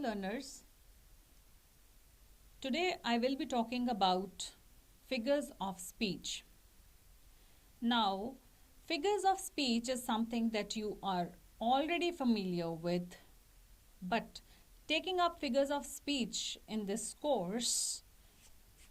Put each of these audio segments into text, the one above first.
learners. Today I will be talking about figures of speech. Now, figures of speech is something that you are already familiar with, but taking up figures of speech in this course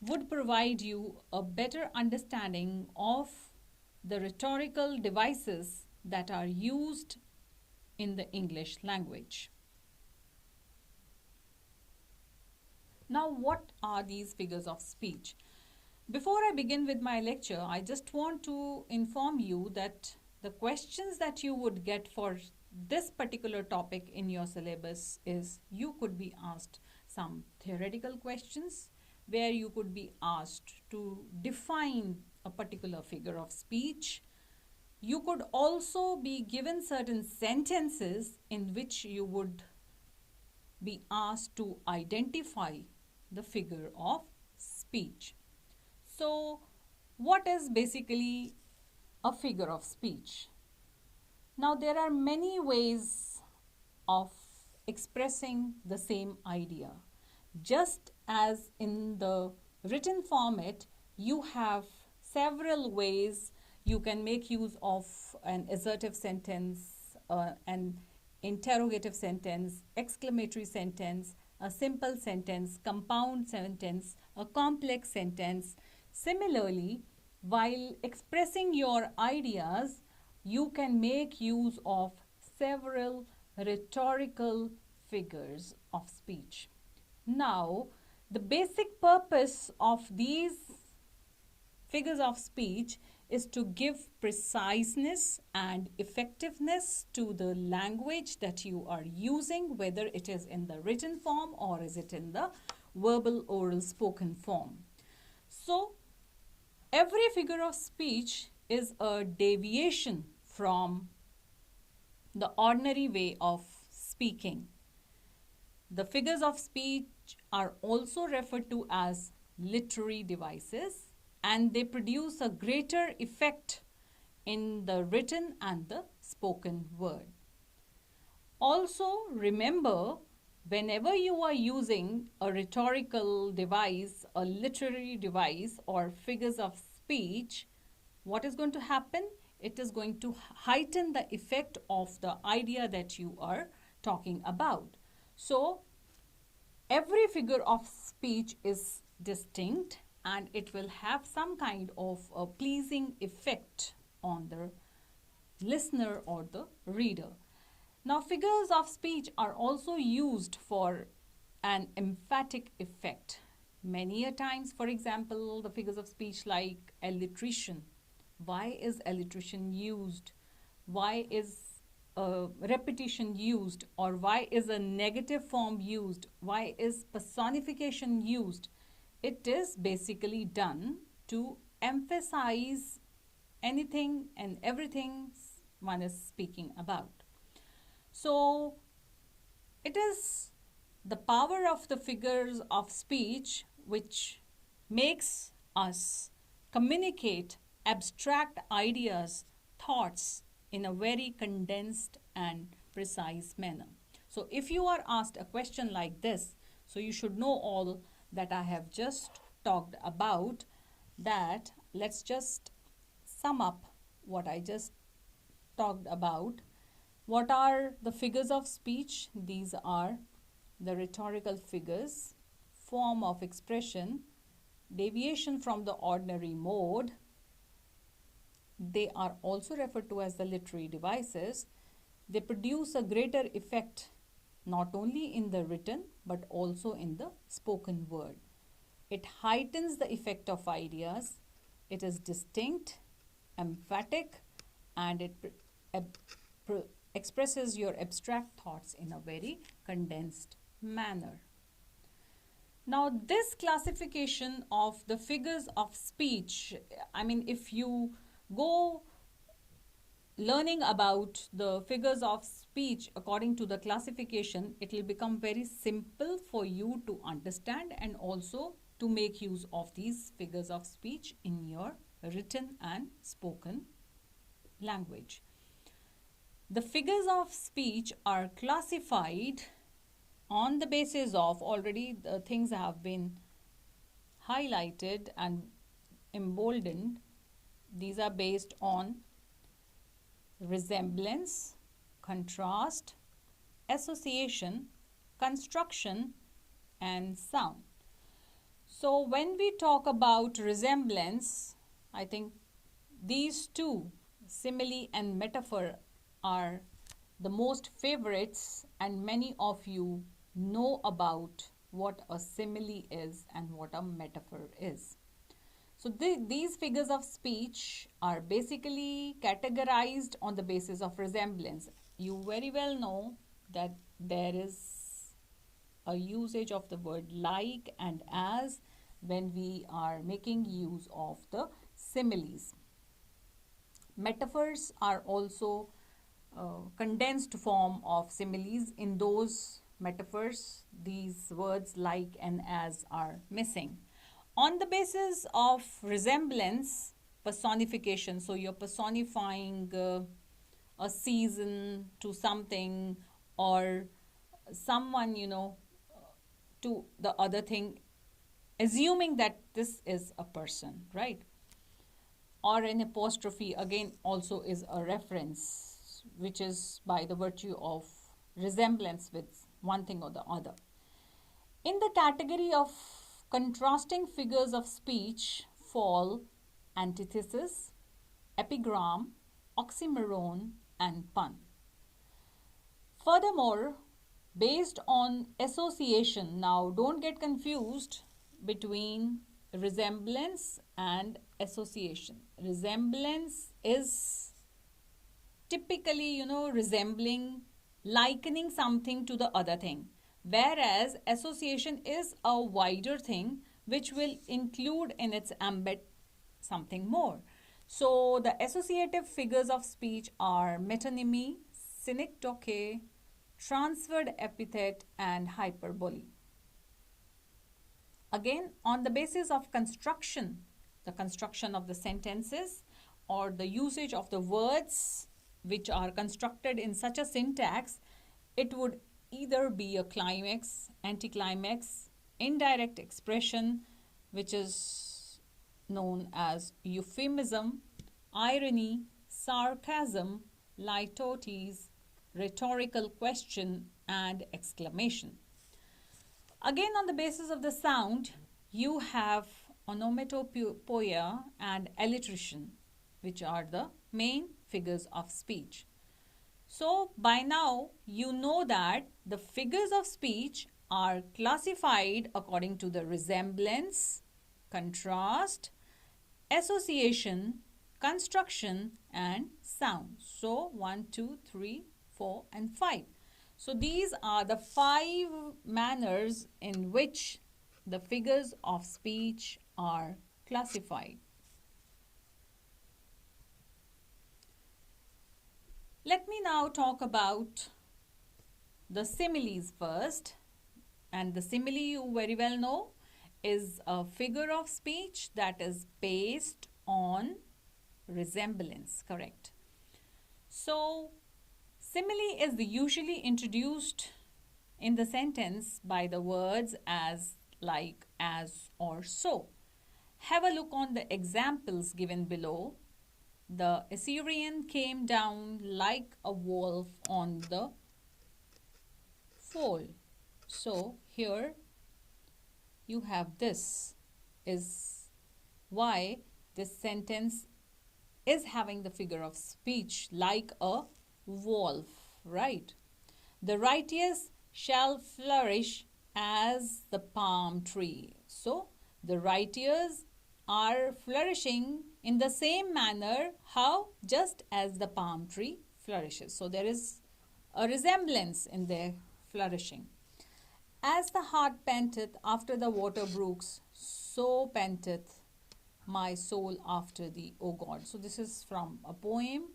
would provide you a better understanding of the rhetorical devices that are used in the English language. Now, what are these figures of speech? Before I begin with my lecture, I just want to inform you that the questions that you would get for this particular topic in your syllabus is you could be asked some theoretical questions where you could be asked to define a particular figure of speech. You could also be given certain sentences in which you would be asked to identify the figure of speech. So, what is basically a figure of speech? Now, there are many ways of expressing the same idea. Just as in the written format, you have several ways you can make use of an assertive sentence, an interrogative sentence, exclamatory sentence, a simple sentence, compound sentence, a complex sentence. Similarly, while expressing your ideas, you can make use of several rhetorical figures of speech. Now, the basic purpose of these figures of speech is to give preciseness and effectiveness to the language that you are using, whether it is in the written form or is it in the verbal, oral, spoken form. So, every figure of speech is a deviation from the ordinary way of speaking. The figures of speech are also referred to as literary devices, and they produce a greater effect in the written and the spoken word. Also, remember, whenever you are using a rhetorical device, a literary device, or figures of speech, what is going to happen? It is going to heighten the effect of the idea that you are talking about. So, every figure of speech is distinct and it will have some kind of a pleasing effect on the listener or the reader. Now, figures of speech are also used for an emphatic effect. Many a times, for example, the figures of speech like alliteration. Why is alliteration used? Why is repetition used? Or why is a negative form used? Why is personification used? It is basically done to emphasize anything and everything one is speaking about. So, it is the power of the figures of speech which makes us communicate abstract ideas, thoughts in a very condensed and precise manner. So, if you are asked a question like this, so you should know all that I have just talked about. That let's just sum up what I just talked about. What are the figures of speech? These are the rhetorical figures, form of expression, deviation from the ordinary mode. They are also referred to as the literary devices. They produce a greater effect not only in the written but also in the spoken word. It heightens the effect of ideas. It is distinct, emphatic, and it expresses your abstract thoughts in a very condensed manner. Now, this classification of the figures of speech, if you go learning about the figures of speech according to the classification, it will become very simple for you to understand and also to make use of these figures of speech in your written and spoken language. The figures of speech are classified on the basis of already the things have been highlighted and emboldened. These are based on resemblance, contrast, association, construction, and sound. So when we talk about resemblance, I think these two, simile and metaphor, are the most favorites, and many of you know about what a simile is and what a metaphor is. So these figures of speech are basically categorized on the basis of resemblance. You very well know that there is a usage of the word like and as when we are making use of the similes. Metaphors are also condensed form of similes. In those metaphors, these words like and as are missing. On the basis of resemblance, personification, so you're personifying a season to something, or someone, to the other thing, assuming that this is a person, right? Or an apostrophe again also is a reference, which is by the virtue of resemblance with one thing or the other. In the category of contrasting figures of speech fall antithesis, epigram, oxymoron, and pun. Furthermore, based on association, now don't get confused between resemblance and association. Resemblance is typically, resembling, likening something to the other thing, whereas association is a wider thing which will include in its ambit something more. So the associative figures of speech are metonymy, synecdoche, transferred epithet, and hyperbole. Again, on the basis of construction, the construction of the sentences or the usage of the words which are constructed in such a syntax, it would either be a climax, anticlimax, indirect expression, which is known as euphemism, irony, sarcasm, litotes, rhetorical question, and exclamation. Again, on the basis of the sound, you have onomatopoeia and alliteration, which are the main figures of speech. So, by now, you know that the figures of speech are classified according to the resemblance, contrast, association, construction, and sound. So, 1, 2, 3, 4, and 5. So these are the 5 manners in which the figures of speech are classified. Let me now talk about the similes first. And the simile, you very well know, is a figure of speech that is based on resemblance, correct? So simile is usually introduced in the sentence by the words as, like, as, or so. Have a look on the examples given below. The Assyrian came down like a wolf on the foal. So here you have this is why this sentence is having the figure of speech like a wolf, right? The righteous shall flourish as the palm tree. So the righteous are flourishing in the same manner, how? Just as the palm tree flourishes. So there is a resemblance in their flourishing. As the hart panteth after the water brooks, so panteth my soul after thee, O God. So this is from a poem.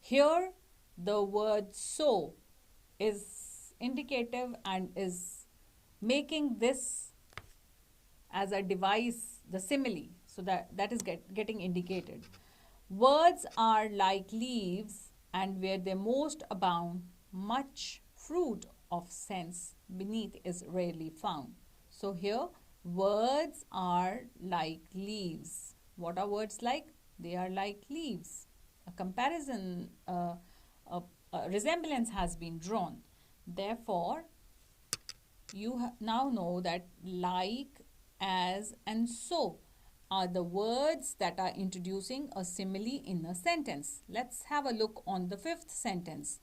Here the word so is indicative and is making this as a device, the simile. So that is getting indicated. Words are like leaves, and where they most abound, much fruit of sense beneath is rarely found. So here, words are like leaves. What are words like? They are like leaves. A comparison, a resemblance has been drawn. Therefore, you now know that like, as, and so are the words that are introducing a simile in a sentence. Let's have a look on the fifth sentence.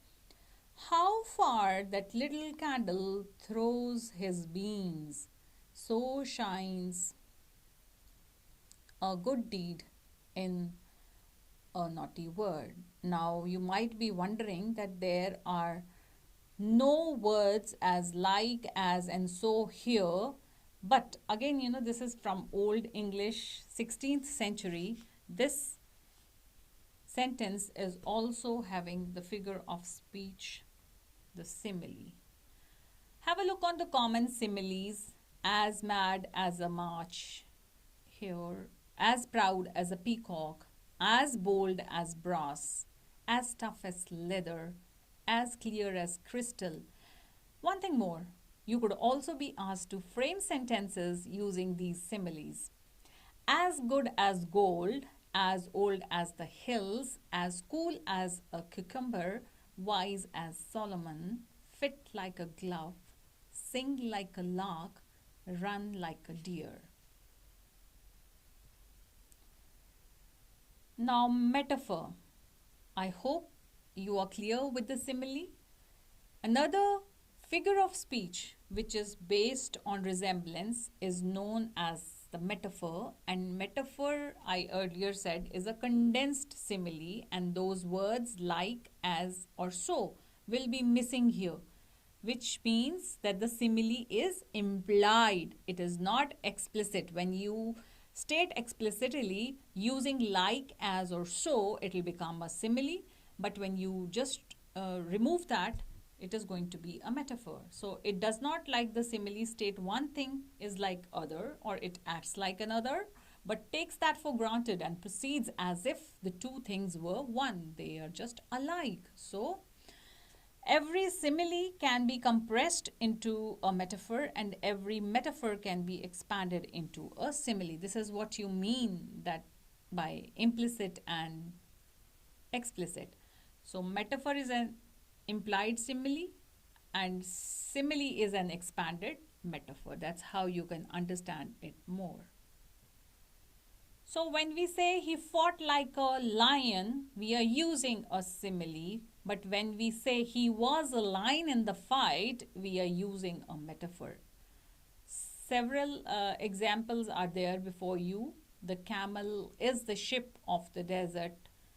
How far that little candle throws his beams, so shines a good deed in a naughty word. Now, you might be wondering that there are no words as like, as, and so here. But again, this is from Old English, 16th century. This sentence is also having the figure of speech, the simile. Have a look on the common similes. As mad as a march, here, as proud as a peacock, as bold as brass, as tough as leather, as clear as crystal. One thing more, you could also be asked to frame sentences using these similes. As good as gold, as old as the hills, as cool as a cucumber, wise as Solomon, fit like a glove, sing like a lark, run like a deer. Now, metaphor. I hope you are clear with the simile. Another figure of speech which is based on resemblance is known as the metaphor, and metaphor, I earlier said, is a condensed simile, and those words like, as, or so will be missing here, which means that the simile is implied. It is not explicit. When you state explicitly using like, as, or so, it will become a simile. But when you just remove that, it is going to be a metaphor. So it does not, like the simile, state one thing is like other or it acts like another, but takes that for granted and proceeds as if the two things were one. They are just alike. So every simile can be compressed into a metaphor, and every metaphor can be expanded into a simile. This is what you mean that by implicit and explicit. So metaphor is an implied simile and simile is an expanded metaphor. That's how you can understand it more. So when we say he fought like a lion, we are using a simile. But when we say he was a lion in the fight, we are using a metaphor. Several examples are there before you. The camel is the ship of the desert.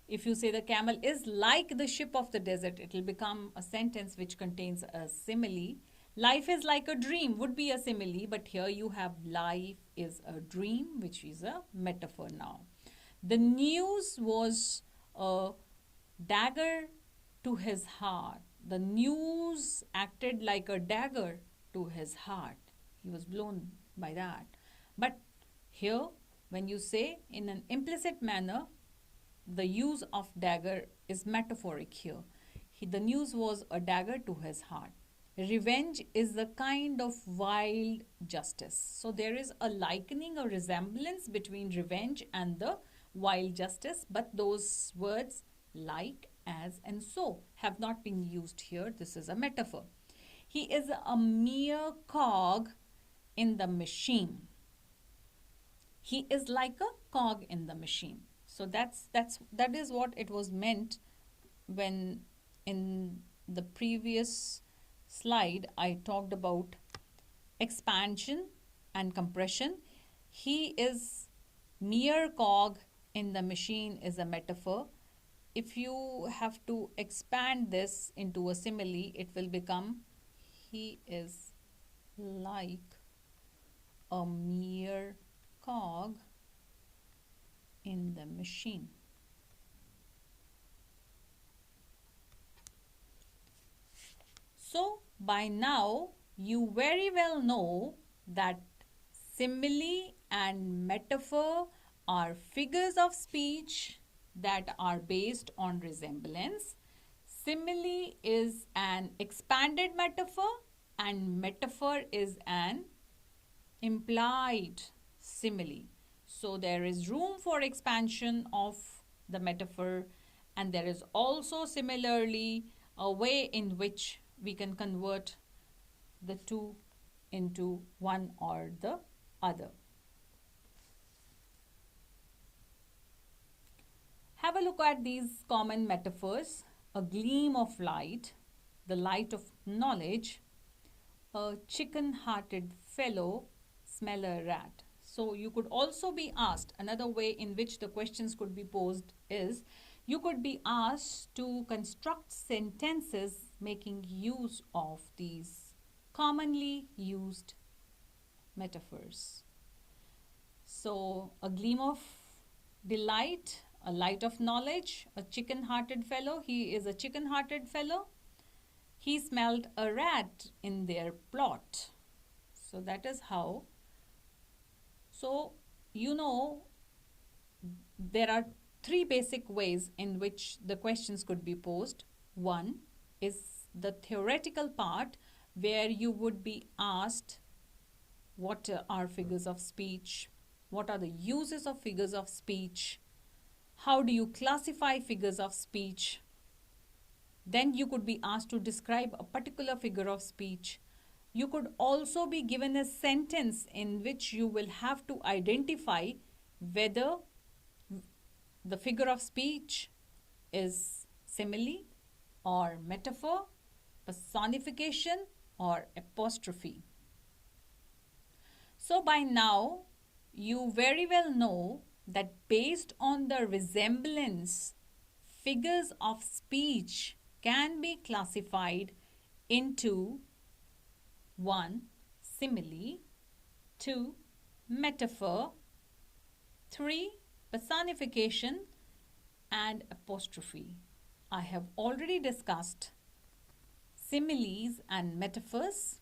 If you say the camel is like the ship of the desert, it will become a sentence which contains a simile. Life is like a dream would be a simile, but here you have life is a dream, which is a metaphor now. The news was a dagger to his heart. The news acted like a dagger to his heart. He was blown by that. But here, when you say in an implicit manner, the use of dagger is metaphoric here. The news was a dagger to his heart. Revenge is a kind of wild justice. So there is a likening, a resemblance between revenge and the wild justice, but those words like, as, and so have not been used here. This is a metaphor. He is a mere cog in the machine. He is like a cog in the machine. So that is what it was meant when in the previous slide I talked about expansion and compression. He is mere cog in the machine is a metaphor. If you have to expand this into a simile, it will become he is like a mere cog in the machine. So by now you very well know that simile and metaphor are figures of speech that are based on resemblance. Simile is an expanded metaphor and metaphor is an implied simile. So there is room for expansion of the metaphor, and there is also similarly a way in which we can convert the two into one or the other. Have a look at these common metaphors: a gleam of light, the light of knowledge, a chicken hearted fellow, smell a rat. So you could also be asked, another way in which the questions could be posed is you could be asked to construct sentences making use of these commonly used metaphors. So, a gleam of delight, a light of knowledge, a chicken hearted fellow, he is a chicken hearted fellow. He smelled a rat in their plot. So, that is how. So, you know, there are three basic ways in which the questions could be posed. One is the theoretical part, where you would be asked what are figures of speech, what are the uses of figures of speech, how do you classify figures of speech. Then you could be asked to describe a particular figure of speech. You could also be given a sentence in which you will have to identify whether the figure of speech is simile or metaphor, personification or apostrophe. So by now, you very well know that based on the resemblance, figures of speech can be classified into 1. Simile, 2. Metaphor, 3. Personification, and apostrophe. I have already discussed similes and metaphors.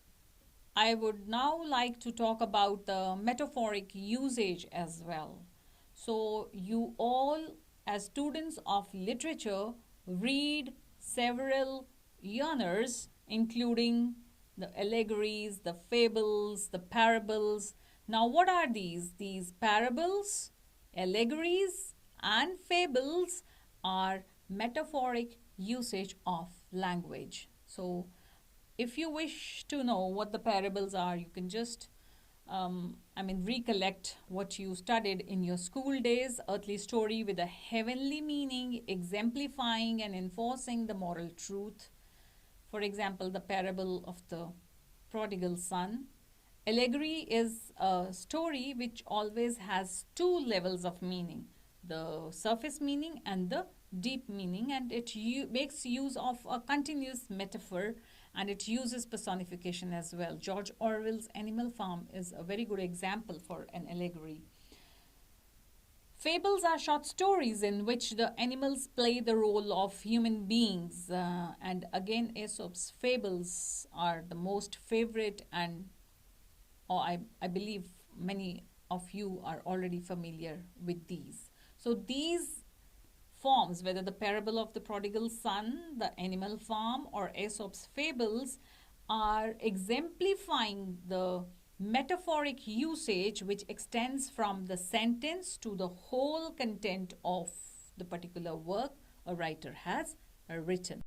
I would now like to talk about the metaphoric usage as well. So you all, as students of literature, read several genres, including the allegories, the fables, the parables. Now what are these? These parables, allegories and fables are metaphoric usage of language. So if you wish to know what the parables are, you can just recollect what you studied in your school days. Earthly story with a heavenly meaning, exemplifying and enforcing the moral truth. For example, the parable of the prodigal son. Allegory is a story which always has two levels of meaning, the surface meaning and the deep meaning, and it makes use of a continuous metaphor, and it uses personification as well. George Orwell's Animal Farm is a very good example for an allegory. Fables are short stories in which the animals play the role of human beings, and again Aesop's fables are the most favorite, and I believe many of you are already familiar with these. So these forms, whether the parable of the prodigal son, the animal farm, or Aesop's fables, are exemplifying the metaphoric usage which extends from the sentence to the whole content of the particular work a writer has written.